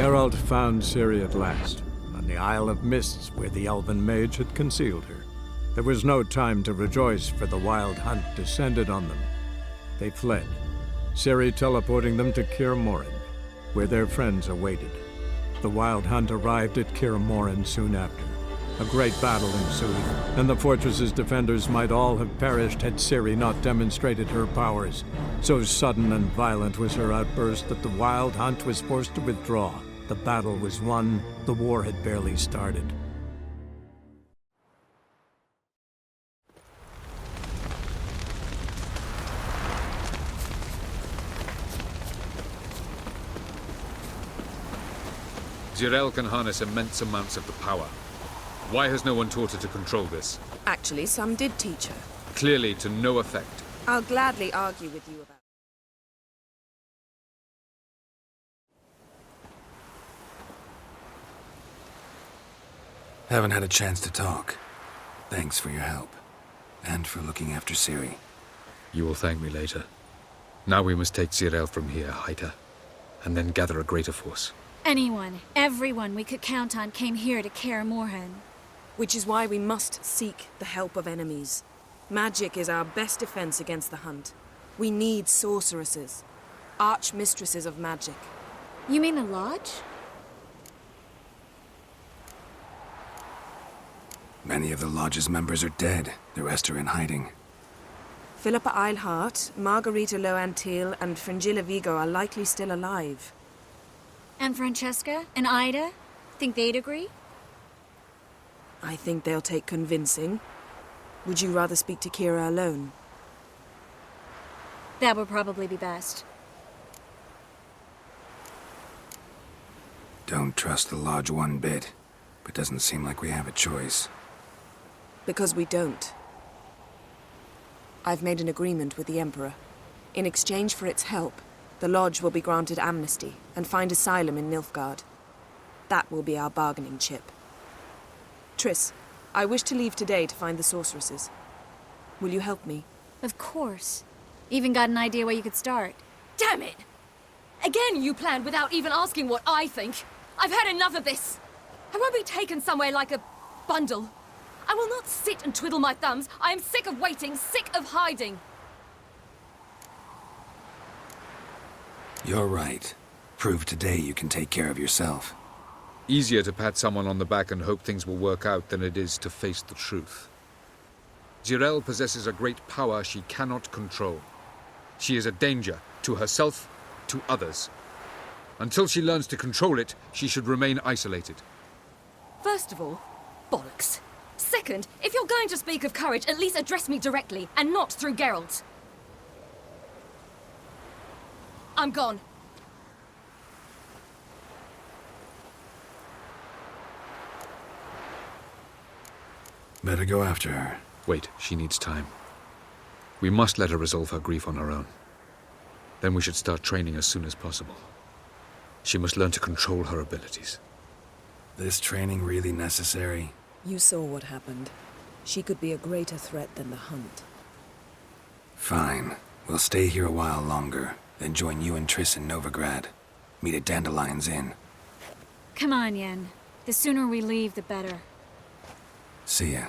Geralt found Ciri at last, on the Isle of Mists where the elven mage had concealed her. There was no time to rejoice, for the Wild Hunt descended on them. They fled, Ciri teleporting them to Kaer Morhen, where their friends awaited. The Wild Hunt arrived at Kaer Morhen soon after. A great battle ensued, and the fortress's defenders might all have perished had Ciri not demonstrated her powers. So sudden and violent was her outburst that the Wild Hunt was forced to withdraw. The battle was won. The war had barely started. Jirel can harness immense amounts of the power. Why has no one taught her to control this? Actually, some did teach her. Clearly to no effect. I'll gladly argue with you about Haven't had a chance to talk. Thanks for your help. And for looking after Ciri. You will thank me later. Now we must take Jirel from here, hide her, and then gather a greater force. Anyone, everyone we could count on came here to Kaer Morhen. Which is why we must seek the help of enemies. Magic is our best defense against the Hunt. We need sorceresses, archmistresses of magic. You mean the Lodge? Many of the Lodge's members are dead. The rest are in hiding. Philippa Eilhart, Margarita Loantil, and Fringilla Vigo are likely still alive. And Francesca? And Ida? Think they'd agree? I think they'll take convincing. Would you rather speak to Kira alone? That would probably be best. Don't trust the Lodge one bit, but doesn't seem like we have a choice. Because we don't. I've made an agreement with the Emperor. In exchange for its help, the Lodge will be granted amnesty and find asylum in Nilfgaard. That will be our bargaining chip. Triss, I wish to leave today to find the sorceresses. Will you help me? Of course. Even got an idea where you could start. Damn it! Again you planned without even asking what I think. I've had enough of this. I won't be taken somewhere like a bundle. I will not sit and twiddle my thumbs. I am sick of waiting, sick of hiding. You're right. Prove today you can take care of yourself. Easier to pat someone on the back and hope things will work out than it is to face the truth. Jirel possesses a great power she cannot control. She is a danger to herself, to others. Until she learns to control it, she should remain isolated. First of all, bollocks. Second, if you're going to speak of courage, at least address me directly, and not through Geralt. I'm gone. Better go after her. Wait, she needs time. We must let her resolve her grief on her own. Then we should start training as soon as possible. She must learn to control her abilities. This training really necessary? You saw what happened. She could be a greater threat than the Hunt. Fine. We'll stay here a while longer, then join you and Triss in Novigrad. Meet at Dandelion's Inn. Come on, Yen. The sooner we leave, the better. See ya.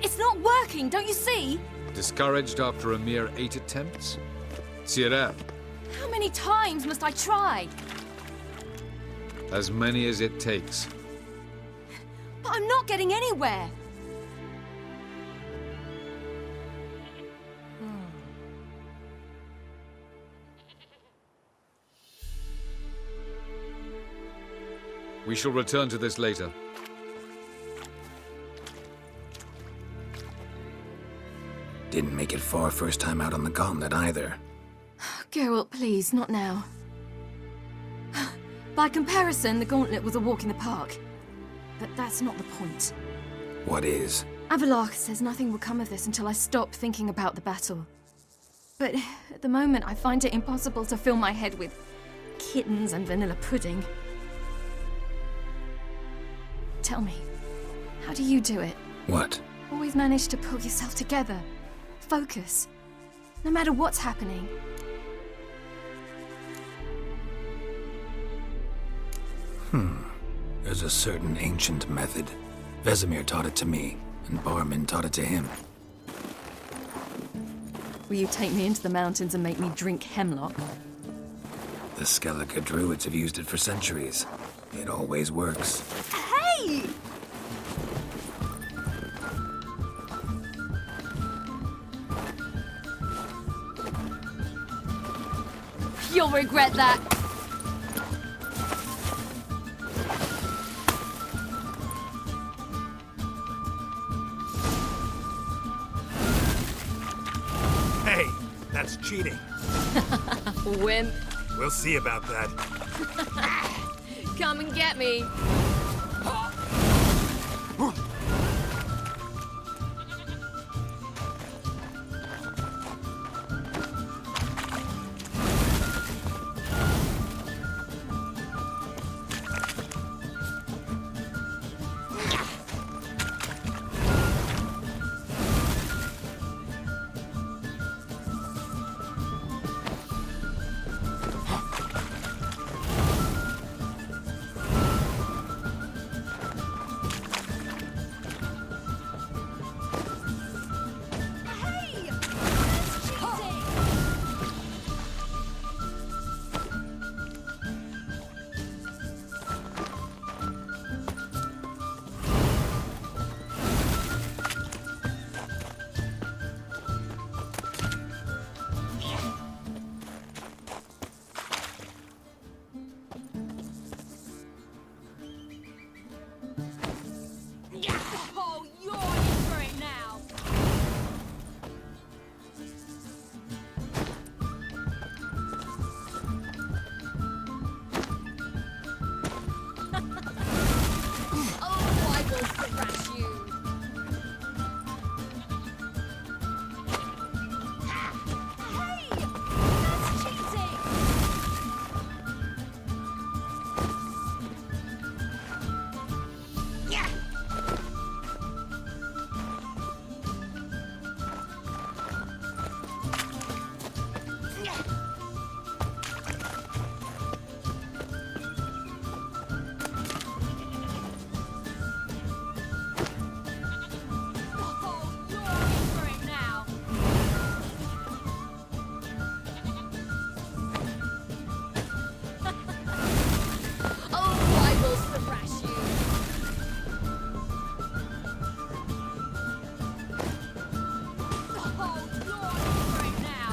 It's not working, don't you see? Discouraged after a mere 8 attempts? Jirel, How many times must I try? as many as it takes. But I'm not getting anywhere. We shall return to this later. Didn't make it far first time out on the gauntlet either. Geralt, please, not now. By comparison, the gauntlet was a walk in the park. But that's not the point. What is? Avallac'h says nothing will come of this until I stop thinking about the battle. But at the moment, I find it impossible to fill my head with kittens and vanilla pudding. Tell me, how do you do it? What? Always manage to pull yourself together. Focus. No matter what's happening. There's a certain ancient method. Vesemir taught it to me, and Barman taught it to him. Will you take me into the mountains and make me drink hemlock? The Skellige druids have used it for centuries. It always works. Hey! You'll regret that. Hey, that's cheating. Wimp. We'll see about that. Come and get me. Oh, you're in for it now. Oh, I will thrash you. Hey, that's cheating. Yeah. Oh, you're in for it now. Oh, I will thrash you. Oh, you're in for it now.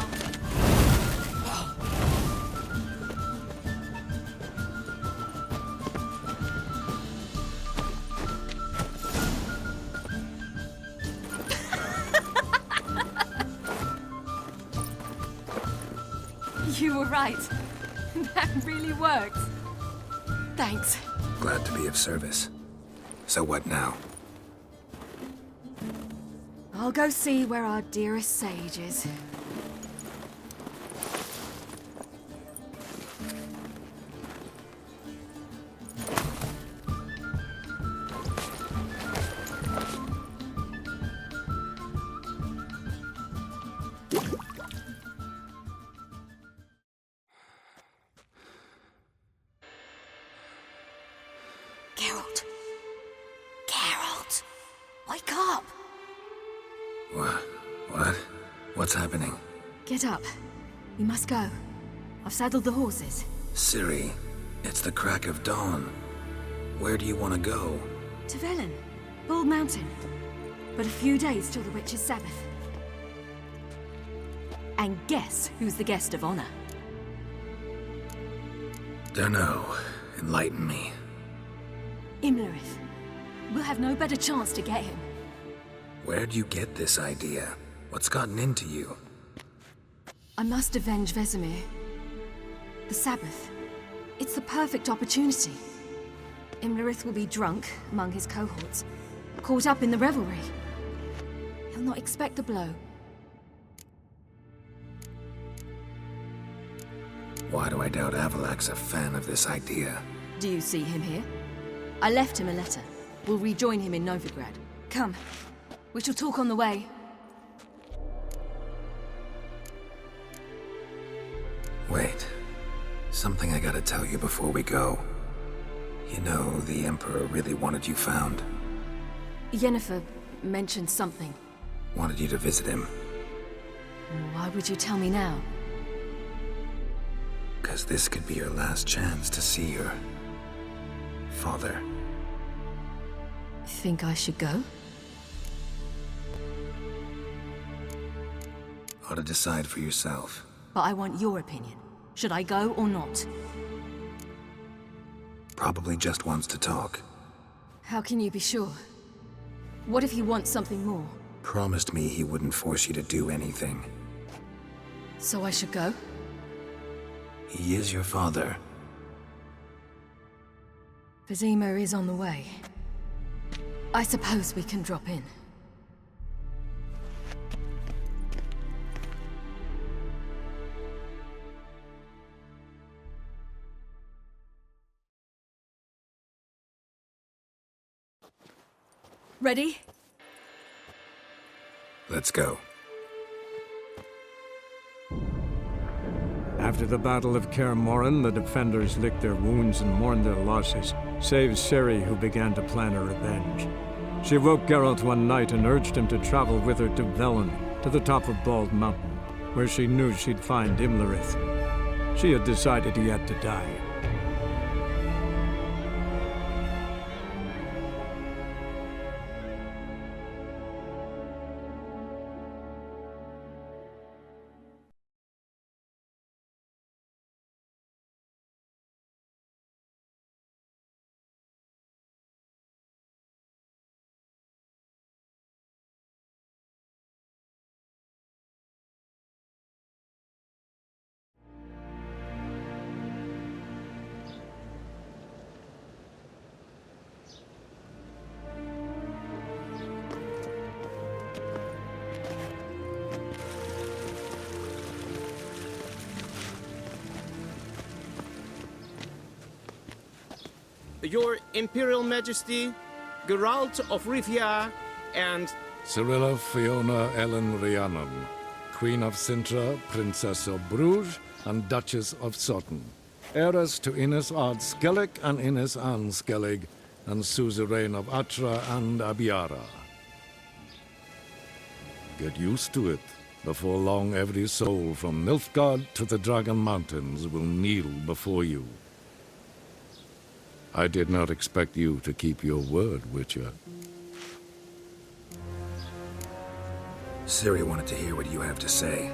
You were right. That really worked. Thanks. Glad to be of service. So what now? I'll go see where our dearest sage is. Geralt. Geralt! Wake up! What? What's happening? Get up. We must go. I've saddled the horses. Ciri, it's the crack of dawn. Where do you want to go? To Velen. Bald Mountain. But a few days till the Witch's Sabbath. And guess who's the guest of honor? Dunno. Enlighten me. Imlerith. We'll have no better chance to get him. Where'd you get this idea? What's gotten into you? I must avenge Vesemir. The Sabbath. It's the perfect opportunity. Imlerith will be drunk among his cohorts, caught up in the revelry. He'll not expect the blow. Why do I doubt Avalak's a fan of this idea? Do you see him here? I left him a letter. We'll rejoin him in Novigrad. Come. We shall talk on the way. Wait. Something I gotta tell you before we go. You know, the Emperor really wanted you found. Yennefer mentioned something. Wanted you to visit him. Why would you tell me now? 'Cause this could be your last chance to see your father. Think I should go? Ought to decide for yourself. But I want your opinion. Should I go or not? Probably just wants to talk. How can you be sure? What if he wants something more? Promised me he wouldn't force you to do anything. So I should go? He is your father. Vesemir is on the way. I suppose we can drop in. Ready? Let's go. After the Battle of Kaer Morhen, the defenders licked their wounds and mourned their losses, save Ciri, who began to plan a revenge. She woke Geralt one night and urged him to travel with her to Velen, to the top of Bald Mountain, where she knew she'd find Imlerith. She had decided he had to die. Your Imperial Majesty, Geralt of Rivia, and... Cirilla Fiona Ellen Rhiannon, Queen of Sintra, Princess of Bruges, and Duchess of Sutton. Heiress to Innes Ard Skellig and Innes Anne Skellig, and suzerain of Atra and Abiara. Get used to it. Before long, every soul from Nilfgaard to the Dragon Mountains will kneel before you. I did not expect you to keep your word, Witcher. Ciri wanted to hear what you have to say.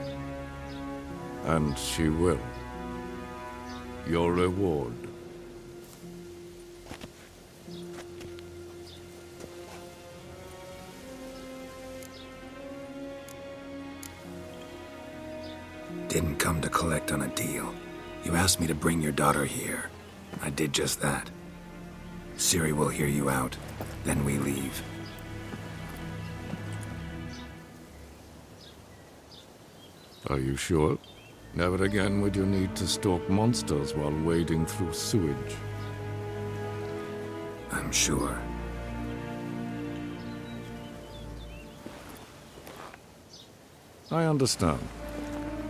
And she will. Your reward. Didn't come to collect on a deal. You asked me to bring your daughter here. I did just that. Ciri will hear you out, then we leave. Are you sure? Never again would you need to stalk monsters while wading through sewage. I'm sure. I understand.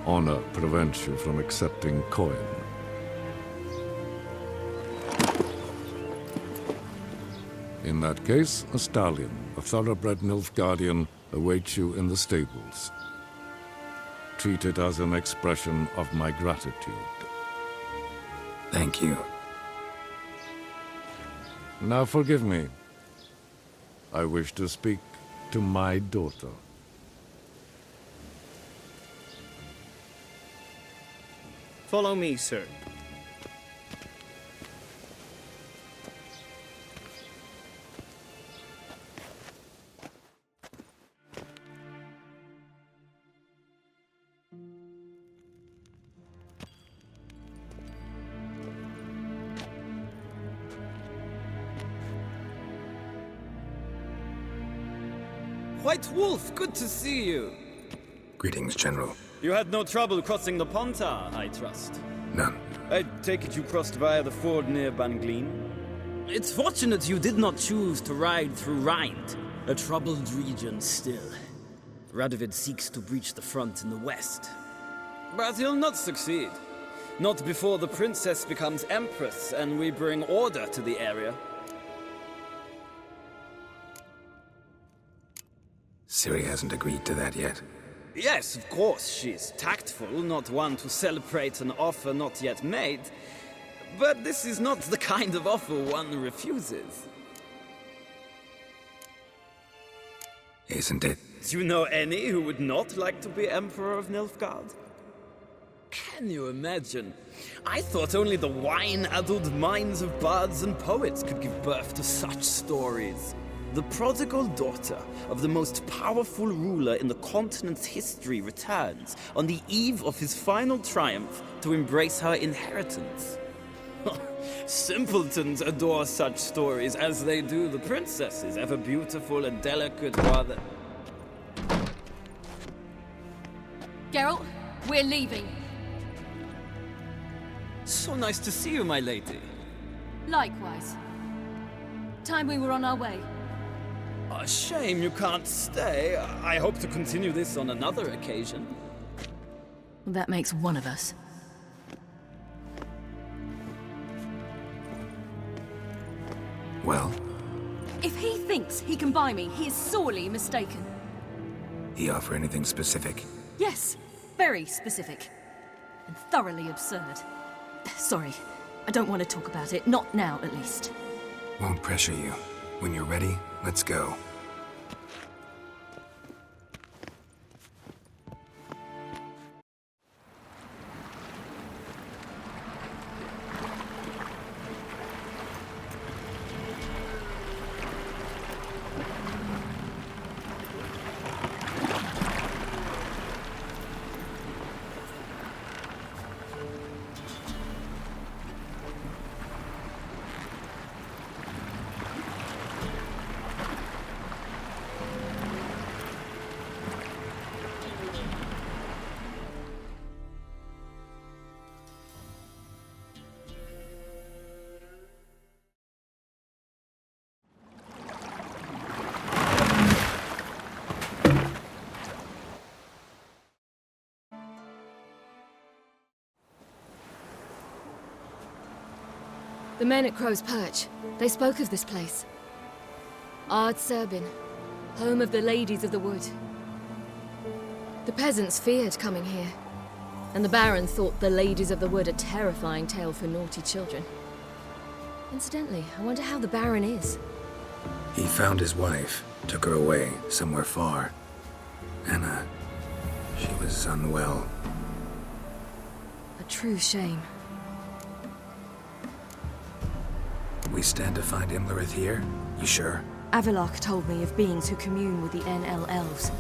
Honor prevents you from accepting coin. In that case, a stallion, a thoroughbred Nilfgaardian, awaits you in the stables. Treat it as an expression of my gratitude. Thank you. Now forgive me. I wish to speak to my daughter. Follow me, sir. White Wolf, good to see you. Greetings, General. You had no trouble crossing the Pontar, I trust. None. I take it you crossed via the ford near Banglin? It's fortunate you did not choose to ride through Rind, a troubled region still. Radovid seeks to breach the front in the west. But he'll not succeed. Not before the princess becomes empress and we bring order to the area. Ciri hasn't agreed to that yet. Yes, of course, she's tactful, not one to celebrate an offer not yet made. But this is not the kind of offer one refuses. Isn't it? Do you know any who would not like to be Emperor of Nilfgaard? Can you imagine? I thought only the wine-addled minds of bards and poets could give birth to such stories. The prodigal daughter of the most powerful ruler in the continent's history returns on the eve of his final triumph to embrace her inheritance. Simpletons adore such stories as they do the princesses, ever beautiful and delicate rather. Geralt, we're leaving. So nice to see you, my lady. Likewise. Time we were on our way. A shame you can't stay. I hope to continue this on another occasion. That makes one of us. Well? If he thinks he can buy me, he is sorely mistaken. He offer anything specific? Yes, very specific. And thoroughly absurd. Sorry, I don't want to talk about it. Not now, at least. Won't pressure you. When you're ready, let's go. The men at Crow's Perch, they spoke of this place. Ard Serbin, home of the Ladies of the Wood. The peasants feared coming here, and the Baron thought the Ladies of the Wood a terrifying tale for naughty children. Incidentally, I wonder how the Baron is. He found his wife, took her away, somewhere far. Anna, she was unwell. A true shame. We stand to find Imlerith here? You sure? Avilark told me of beings who commune with the NL elves.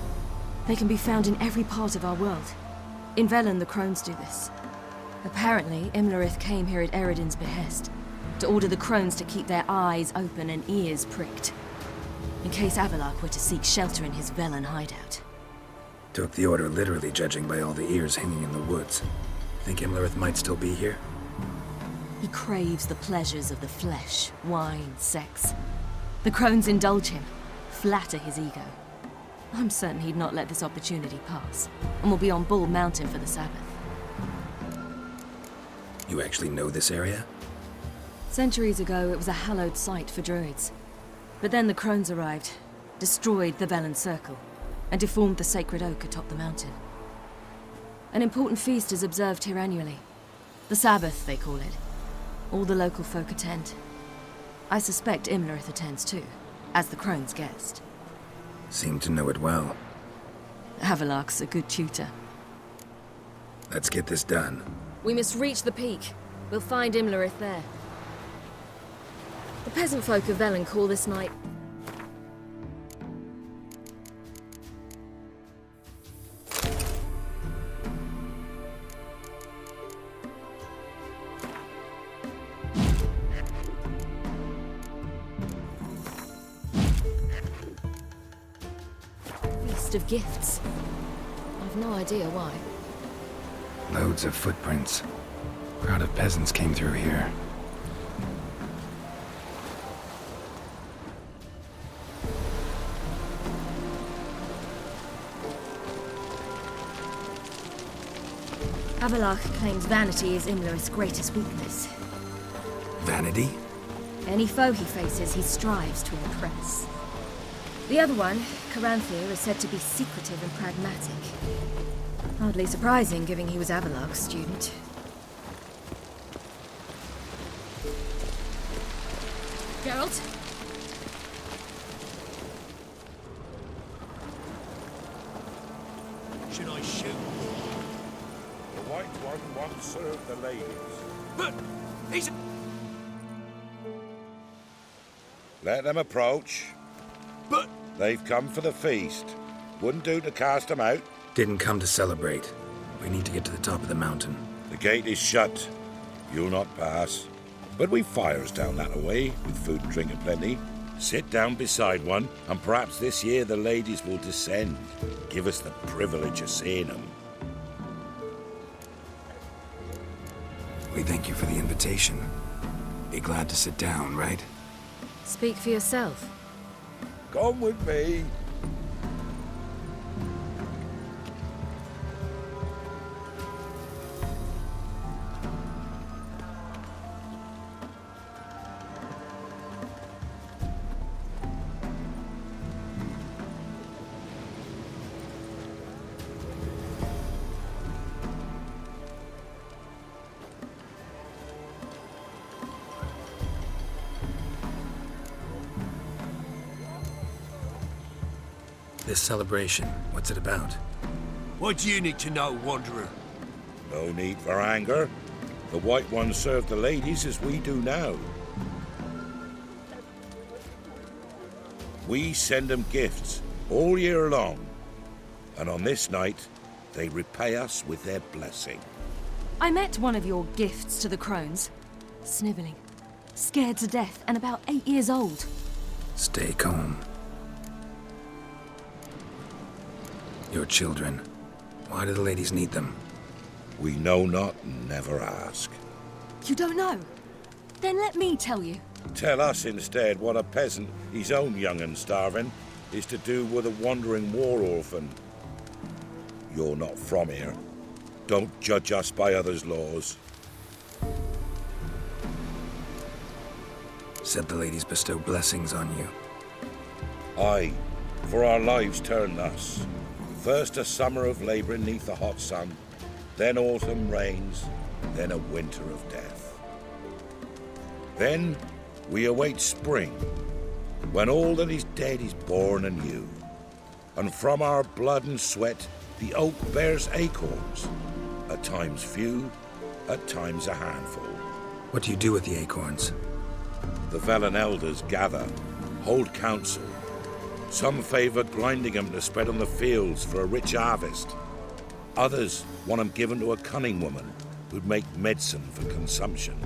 They can be found in every part of our world. In Velen, the crones do this. Apparently, Imlerith came here at Eredin's behest, to order the crones to keep their eyes open and ears pricked, in case Avilark were to seek shelter in his Velen hideout. Took the order literally, judging by all the ears hanging in the woods. Think Imlerith might still be here? He craves the pleasures of the flesh, wine, sex. The crones indulge him, flatter his ego. I'm certain he'd not let this opportunity pass, and will be on Bull Mountain for the Sabbath. You actually know this area? Centuries ago, it was a hallowed site for druids. But then the crones arrived, destroyed the Velen Circle, and deformed the sacred oak atop the mountain. An important feast is observed here annually. The Sabbath, they call it. All the local folk attend. I suspect Imlerith attends too, as the crone's guest. Seem to know it well. Avilark's a good tutor. Let's get this done. We must reach the peak. We'll find Imlerith there. The peasant folk of Velen call this night chest of gifts. I've no idea why. Loads of footprints. Crowd of peasants came through here. Avalach claims vanity is Imlerith's greatest weakness. Vanity? Any foe he faces, he strives to impress. The other one, Caranthir, is said to be secretive and pragmatic. Hardly surprising, given he was Avalach's student. Geralt? Should I shoot? The White One once served the ladies. But he's... Let them approach. But... They've come for the feast. Wouldn't do to cast them out. Didn't come to celebrate. We need to get to the top of the mountain. The gate is shut. You'll not pass. But we've fires down that way, with food and drink aplenty. Sit down beside one, and perhaps this year the ladies will descend. Give us the privilege of seeing them. We thank you for the invitation. Be glad to sit down, right? Speak for yourself. Come with me. This celebration, what's it about? What do you need to know, Wanderer? No need for anger. The White Ones serve the ladies as we do now. We send them gifts all year long. And on this night, they repay us with their blessing. I met one of your gifts to the crones. Snivelling. Scared to death and about 8 years old. Stay calm. Your children. Why do the ladies need them? We know not and never ask. You don't know? Then let me tell you. Tell us instead what a peasant, his own young and starving, is to do with a wandering war orphan. You're not from here. Don't judge us by others' laws. Said the ladies bestow blessings on you. Aye, for our lives turn thus. First a summer of labouring neath the hot sun, then autumn rains, then a winter of death. Then we await spring, when all that is dead is born anew. And from our blood and sweat the oak bears acorns, at times few, at times a handful. What do you do with the acorns? The Velen elders gather, hold council. Some favour grinding them to spread on the fields for a rich harvest. Others want them given to a cunning woman who'd make medicine for consumption.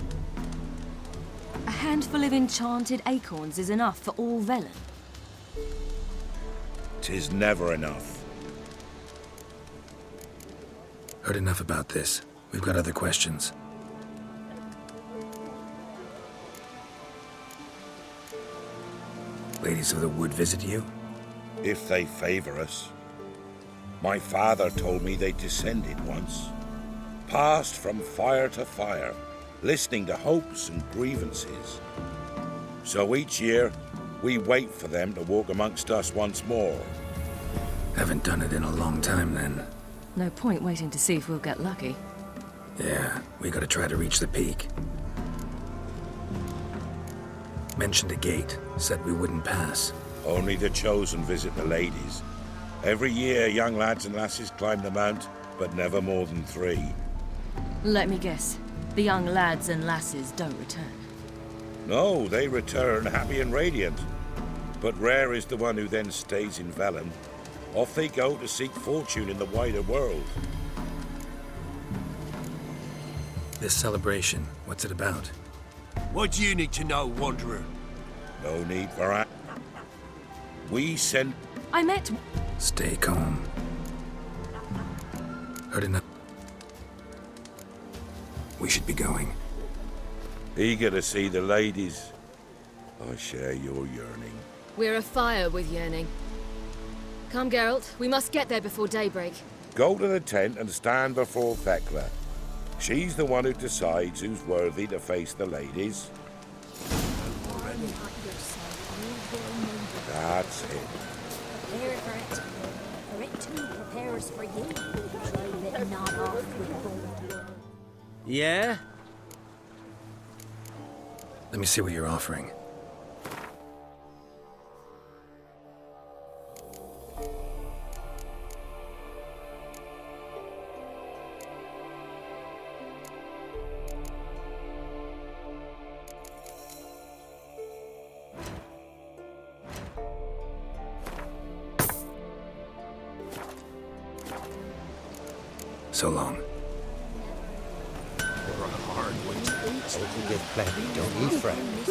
A handful of enchanted acorns is enough for all Velen. 'Tis never enough. Heard enough about this. We've got other questions. Ladies of the Wood visit you? If they favour us. My father told me they descended once. Passed from fire to fire, listening to hopes and grievances. So each year, we wait for them to walk amongst us once more. Haven't done it in a long time, then. No point waiting to see if we'll get lucky. Yeah, we gotta try to reach the peak. Mentioned a gate, said we wouldn't pass. Only the chosen visit the ladies. Every year, young lads and lasses climb the mount, but never more than 3. Let me guess. The young lads and lasses don't return. No, they return happy and radiant. But rare is the one who then stays in Velen. Off they go to seek fortune in the wider world. This celebration, what's it about? What do you need to know, Wanderer? No need for that. We send... I met... Stay calm. Heard enough. We should be going. Eager to see the ladies. I share your yearning. We're afire with yearning. Come, Geralt. We must get there before daybreak. Go to the tent and stand before Thekla. She's the one who decides who's worthy to face the ladies. That's it. Prepare for it. For it too prepares for you. Try it not off with gold. Yeah? Let me see what you're offering. So long. Hope you get plenty, don't you, friend?